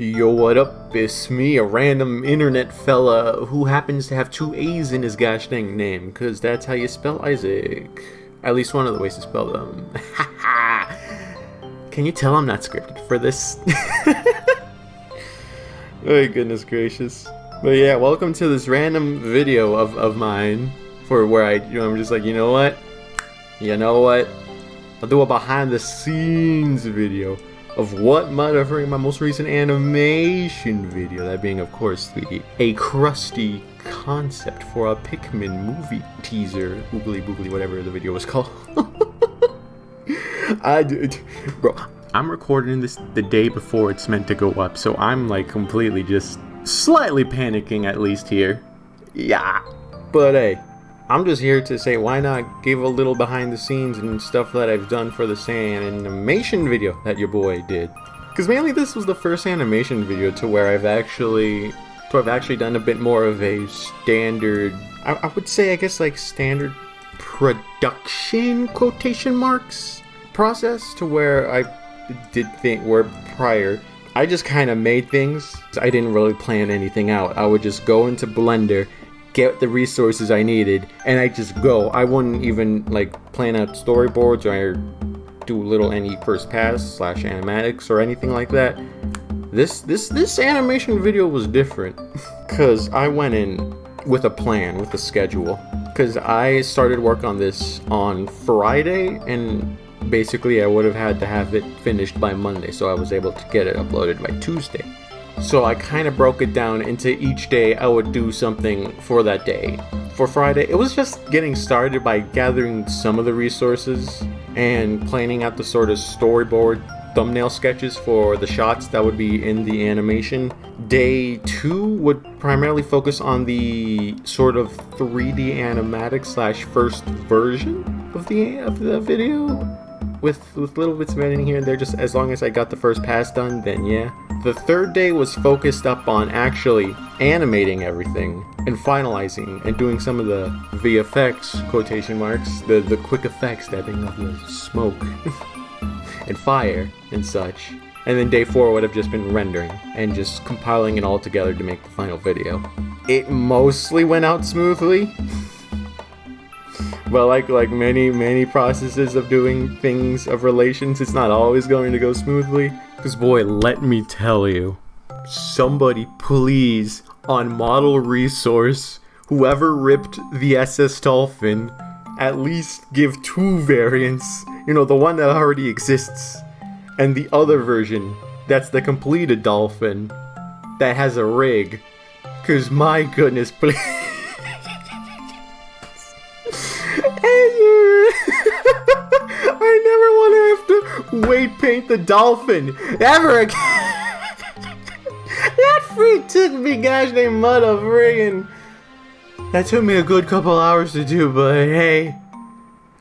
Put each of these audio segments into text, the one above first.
Yo, what up? It's me, a random internet fella who happens to have two A's in his gosh dang name, cause that's how you spell Isaac. At least one of the ways to spell them. Can you tell I'm not scripted for this? Oh goodness gracious. But yeah, welcome to this random video of mine for where I'm just like, you know what? I'll do a behind the scenes video of what might have been my most recent animation video, that being of course a crusty concept for a Pikmin movie teaser, oogly boogly, whatever the video was called. Bro, I'm recording this the day before it's meant to go up, so I'm like completely just slightly panicking at least here. Yeah, but hey, I'm just here to say, why not give a little behind the scenes and stuff that I've done for this animation video that your boy did. Because mainly this was the first animation video to where I've actually done a bit more of a standard, I would say, I guess like standard production quotation marks process, to where I did think where prior I just kind of made things. I didn't really plan anything out. I would just go into Blender, get the resources I needed, and I just go. I wouldn't even like plan out storyboards or do little any first pass / animatics or anything like that. This animation video was different because I went in with a plan, with a schedule, because I started work on this on Friday, and basically I would have had to have it finished by Monday, so I was able to get it uploaded by Tuesday. So I kind of broke it down into each day I would do something for that day. For Friday, it was just getting started by gathering some of the resources and planning out the sort of storyboard thumbnail sketches for the shots that would be in the animation. Day 2 would primarily focus on the sort of 3D animatic / first version of the video. With little bits of editing here and there, just as long as I got the first pass done, then yeah. The third day was focused up on actually animating everything and finalizing and doing some of the VFX quotation marks, the quick effects, that being of the smoke and fire and such. And then day 4 would have just been rendering and just compiling it all together to make the final video. It mostly went out smoothly. But like many processes of doing things of relations, it's not always going to go smoothly. Because boy, let me tell you, somebody please, on model resource, whoever ripped the SS Dolphin, at least give 2 variants. You know, the one that already exists, and the other version that's the completed Dolphin that has a rig. Because my goodness, please. I never want to have to weight paint the Dolphin ever again. That freak took me gosh dang mud of friggin'. That took me a good couple hours to do, but hey,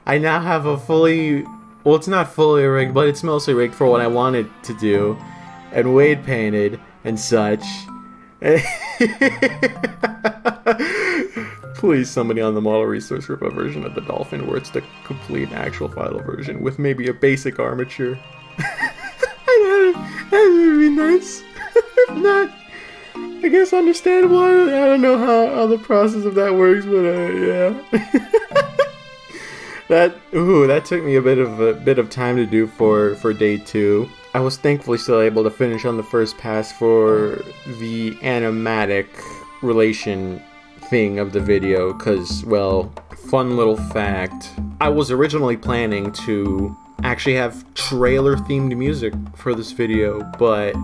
I now have a fully, well, it's not fully rigged, but it's mostly rigged for what I wanted to do, and weight painted and such. Please, somebody on the model resource rip a version of the Dolphin where it's the complete actual final version with maybe a basic armature. That would be nice. If not, I guess understandable. I don't know how the process of that works, but yeah. That took me a bit of time to do for day 2. I was thankfully still able to finish on the first pass for the animatic relation thing of the video, because, well, fun little fact, I was originally planning to actually have trailer themed music for this video, but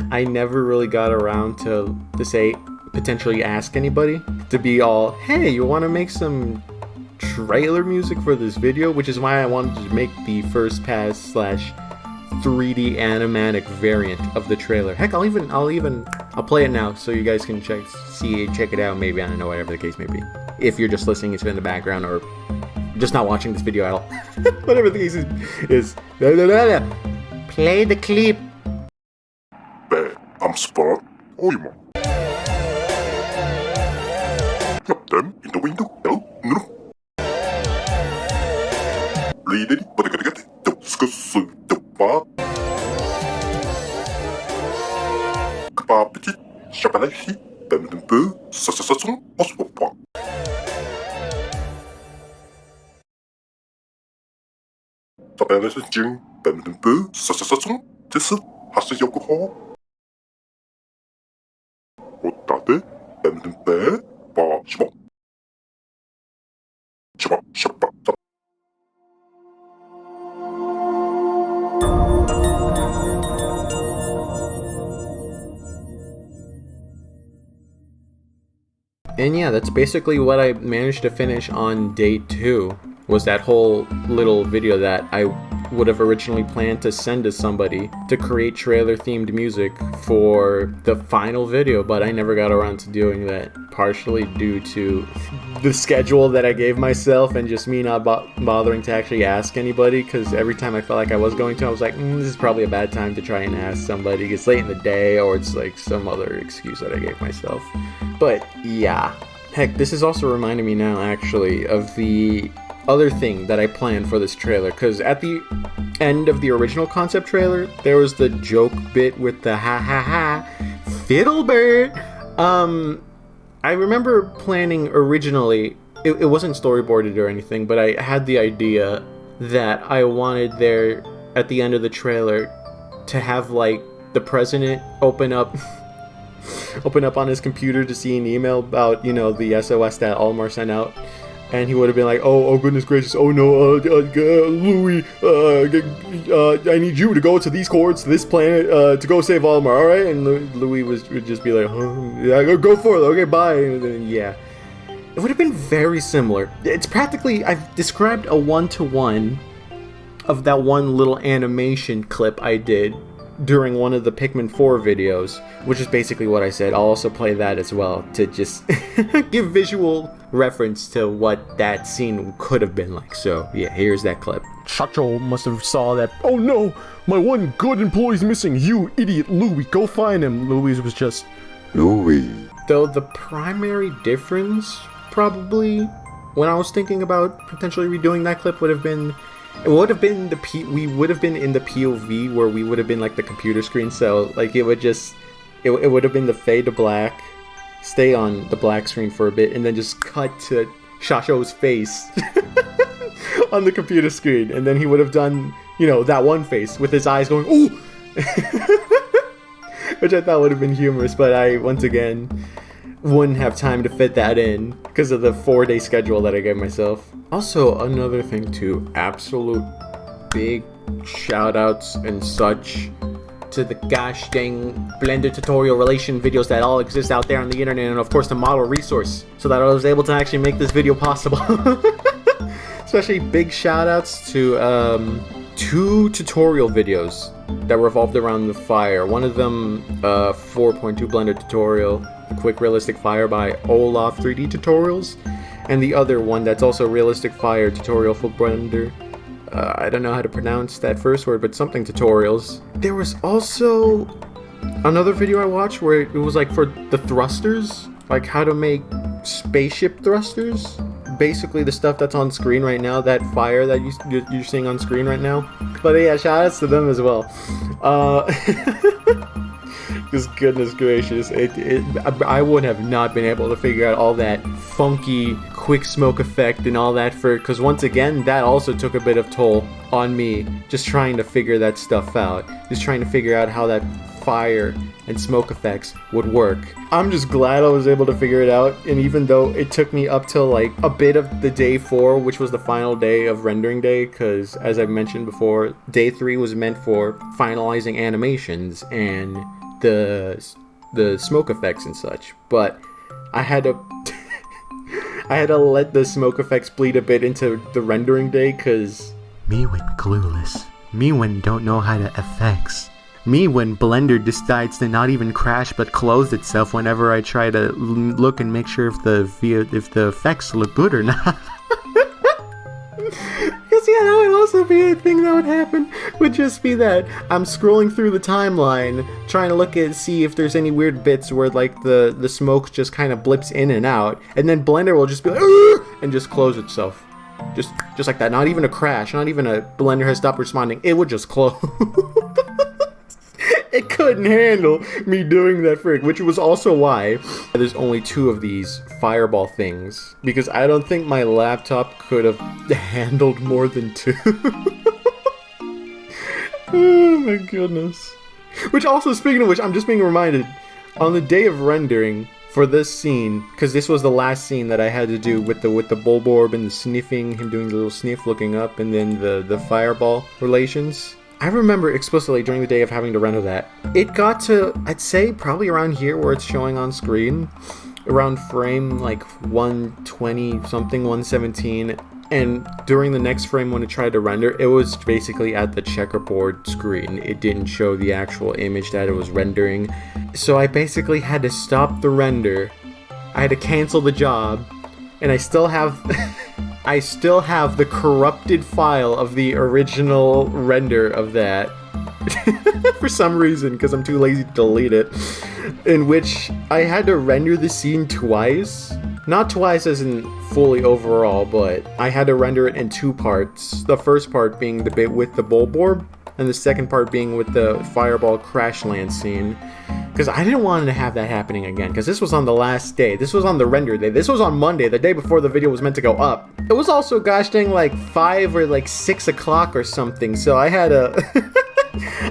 I never really got around to say, potentially ask anybody to be all, hey, you want to make some trailer music for this video? Which is why I wanted to make the first pass / 3D animatic variant of the trailer. Heck, I'll play it now so you guys can check it out, maybe, I don't know, whatever the case may be. If you're just listening to it in the background or just not watching this video at all. Whatever the case is. Play the clip. Bad. I'm Spot. Oimo. Look them in the window. No, no. Read it, but I gotta get it. Discuss the bar. Papiki, Shabalaki, Bemdembu, Sasasasum, Oswapwa. Tabellis Jing, Bemdembu, Sasasasum, Tissu, Hasayoko, Otate, Bemdembe, Ba, Shmo. Shmo, Shapa, And yeah, that's basically what I managed to finish on day 2, was that whole little video that I would have originally planned to send to somebody to create trailer themed music for the final video, but I never got around to doing that, partially due to the schedule that I gave myself and just me not bothering to actually ask anybody, because every time I felt like I was going to, I was like, this is probably a bad time to try and ask somebody. It's late in the day, or it's like some other excuse that I gave myself. But yeah, heck, this is also reminding me now actually of the other thing that I planned for this trailer, because at the end of the original concept trailer, there was the joke bit with the ha ha ha Fiddlebird. I remember planning originally, it wasn't storyboarded or anything, but I had the idea that I wanted there at the end of the trailer to have like the president open up on his computer to see an email about, you know, the SOS that Almar sent out, and he would have been like, oh goodness gracious, oh no, Louis, I need you to go to these coords, to this planet, to go save Almar, alright? And Louis would just be like, yeah, go for it, okay, bye. And then, yeah. It would have been very similar. It's practically, I've described a one-to-one of that one little animation clip I did during one of the Pikmin 4 videos, which is basically what I said. I'll also play that as well to just give visual reference to what that scene could have been like. So yeah, here's that clip. Shacho must have saw that. Oh no, my one good employee's missing. You idiot, Louis, go find him. Louis was just Louis. Though the primary difference, probably, when I was thinking about potentially redoing that clip, would have been, it would have been we would have been in the POV where we would have been like the computer screen, so like it would just, it would have been the fade to black, stay on the black screen for a bit, and then just cut to Shasho's face on the computer screen, and then he would have done, you know, that one face with his eyes going, ooh! Which I thought would have been humorous, but I, once again, wouldn't have time to fit that in because of the 4-day schedule that I gave myself. Also, another thing too, absolute big shout outs and such to the gosh dang Blender tutorial relation videos that all exist out there on the internet, and of course the model resource, so that I was able to actually make this video possible. Especially big shout outs to 2 tutorial videos that revolved around the fire. One of them 4.2 Blender tutorial, Quick Realistic Fire by Olaf 3D Tutorials, and the other one that's also Realistic Fire tutorial for Blender. I don't know how to pronounce that first word, but something tutorials. There was also another video I watched where it was like for the thrusters, like how to make spaceship thrusters. Basically the stuff that's on screen right now, that fire that you're seeing on screen right now. But yeah, shout outs to them as well. Because goodness gracious, I would have not been able to figure out all that funky quick smoke effect and all that because once again, that also took a bit of toll on me, just trying to figure that stuff out. Just trying to figure out how that fire and smoke effects would work. I'm just glad I was able to figure it out, and even though it took me up till like a bit of the day 4, which was the final day of rendering day, because as I've mentioned before, day 3 was meant for finalizing animations and the smoke effects and such, but I had to I had to let the smoke effects bleed a bit into the rendering day, cause me when clueless, me when don't know how to effects, me when Blender decides to not even crash but close itself whenever I try to look and make sure if the effects look good or not. Because yeah, that would also be a thing that would happen, would just be that I'm scrolling through the timeline trying to look at see if there's any weird bits where like the smoke just kind of blips in and out, and then Blender will just be like, "Argh!" and just close itself. Just like that. Not even a crash, not even a Blender has stopped responding. It would just close. It couldn't handle me doing that frick, which was also why there's only 2 of these fireball things, because I don't think my laptop could have handled more than 2. Oh my goodness. Which also, speaking of which, I'm just being reminded, on the day of rendering for this scene, because this was the last scene that I had to do with the bulb orb and the sniffing, him doing the little sniff looking up, and then the fireball relations. I remember explicitly during the day of having to render that, it got to, I'd say, probably around here where it's showing on screen, around frame like 120 something, 117, and during the next frame when it tried to render, it was basically at the checkerboard screen. It didn't show the actual image that it was rendering. So I basically had to stop the render. I had to cancel the job, and I still have I still have the corrupted file of the original render of that. For some reason, because I'm too lazy to delete it, in which I had to render the scene twice. Not twice as in fully overall, but I had to render it in 2 parts. The first part being the bit with the bulb orb, and the second part being with the fireball crash land scene. Because I didn't want to have that happening again, because this was on the last day. This was on the render day. This was on Monday, the day before the video was meant to go up. It was also, gosh dang, like 5 or like 6 o'clock or something, so I had to...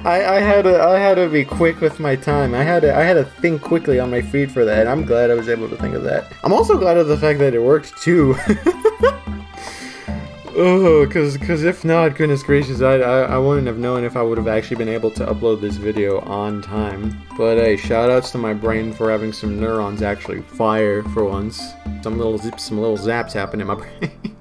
I had to be quick with my time. I had to think quickly on my feet for that. I'm glad I was able to think of that. I'm also glad of the fact that it worked too. Oh, cause if not, goodness gracious, I wouldn't have known if I would have actually been able to upload this video on time. But hey, shoutouts to my brain for having some neurons actually fire for once. Some little zips, some little zaps happen in my brain.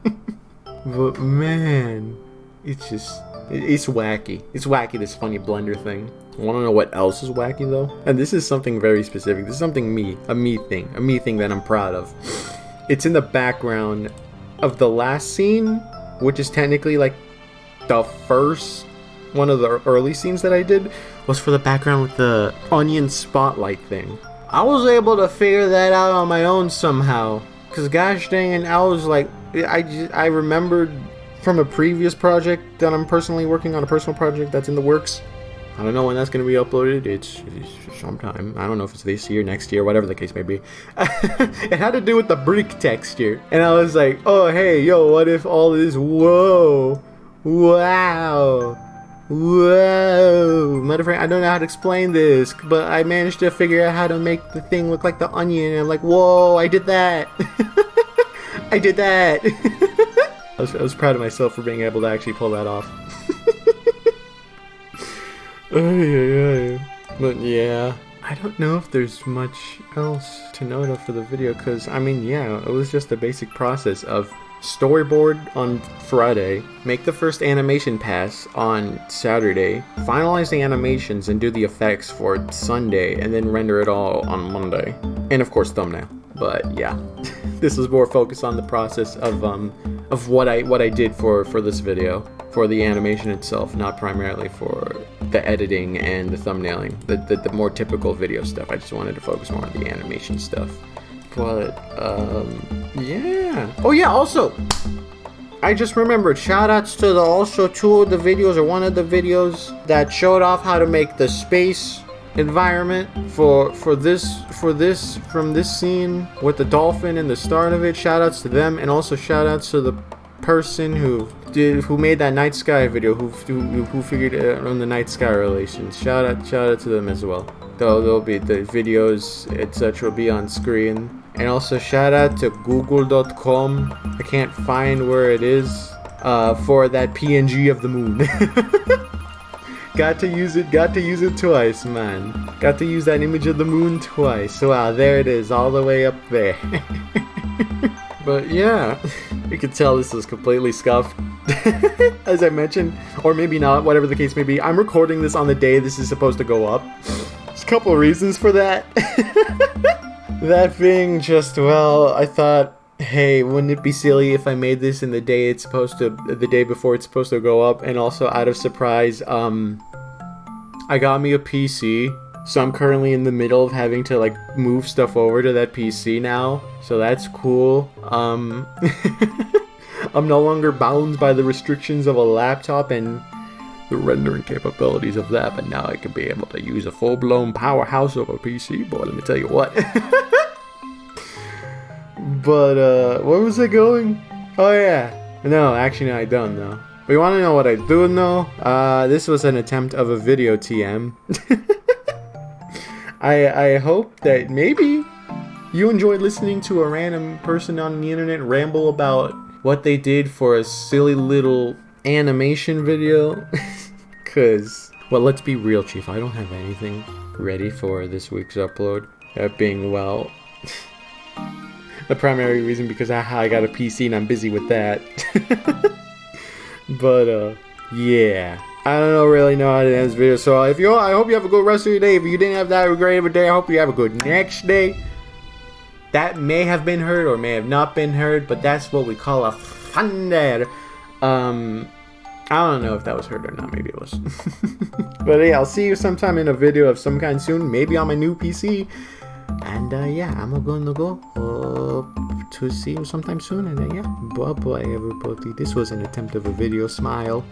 But man, it's just... It's wacky. It's wacky, this funny blender thing. Want to know what else is wacky though? And this is something very specific. This is something a me thing that I'm proud of. It's in the background of the last scene, which is technically like the first one of the early scenes that I did, was for the background with the onion spotlight thing. I was able to figure that out on my own somehow. Cause gosh dang it, I was like, I remembered from a previous project that I'm personally working on, a personal project that's in the works. I don't know when that's going to be uploaded. It's sometime. I don't know if it's this year, next year, whatever the case may be. It had to do with the brick texture. And I was like, oh, hey, yo, what if all this, whoa, wow, whoa. Matter of fact, I don't know how to explain this, but I managed to figure out how to make the thing look like the onion. And I'm like, whoa, I did that. I did that. I was proud of myself for being able to actually pull that off. But yeah, I don't know if there's much else to note of for the video, because I mean, yeah, it was just a basic process of storyboard on Friday, make the first animation pass on Saturday, finalize the animations and do the effects for Sunday, and then render it all on Monday. And of course thumbnail. But yeah, this was more focused on the process of what I did for this video, for the animation itself, not primarily for the editing and the thumbnailing, the more typical video stuff. I just wanted to focus more on the animation stuff. But yeah. Oh yeah, also, I just remembered, shoutouts to also 2 of the videos, or 1 of the videos that showed off how to make the space environment for this from this scene with the dolphin and the start of it. Shoutouts to them, and also shoutouts to the person who made that night sky video, who figured out on the night sky relations. Shout out to them as well. There'll be the videos, etc. will be on screen. And also shout out to google.com. I can't find where it is, for that PNG of the moon. Got to use it twice, man. Got to use that image of the moon twice. Wow, there it is, all the way up there. But yeah, you can tell this is completely scuffed. As I mentioned, or maybe not, whatever the case may be. I'm recording this on the day this is supposed to go up. There's a couple of reasons for that. That being just, well, I thought, hey, wouldn't it be silly if I made this in the day before it's supposed to go up? And also, out of surprise, I got me a PC, so I'm currently in the middle of having to like move stuff over to that PC now, so that's cool. I'm no longer bound by the restrictions of a laptop and the rendering capabilities of that, but now I can be able to use a full-blown powerhouse of a PC, boy, let me tell you what. But, where was I going? Oh, yeah. No, actually, no, I don't know. But you want to know what I do know? This was an attempt of a video TM. I hope that maybe you enjoyed listening to a random person on the internet ramble about what they did for a silly little animation video. Cause, well, let's be real, Chief, I don't have anything ready for this week's upload. That being, well, the primary reason because I got a PC and I'm busy with that. But, yeah. I don't really know how to end this video, so I hope you have a good rest of your day. If you didn't have that a great of a day, I hope you have a good next day. That may have been heard or may have not been heard, but that's what we call a fun day. I don't know if that was heard or not, maybe it was. But yeah, I'll see you sometime in a video of some kind soon, maybe on my new PC. And yeah, I'm gonna go to see you sometime soon, and yeah, bye bye everybody. This was an attempt of a video. Smile.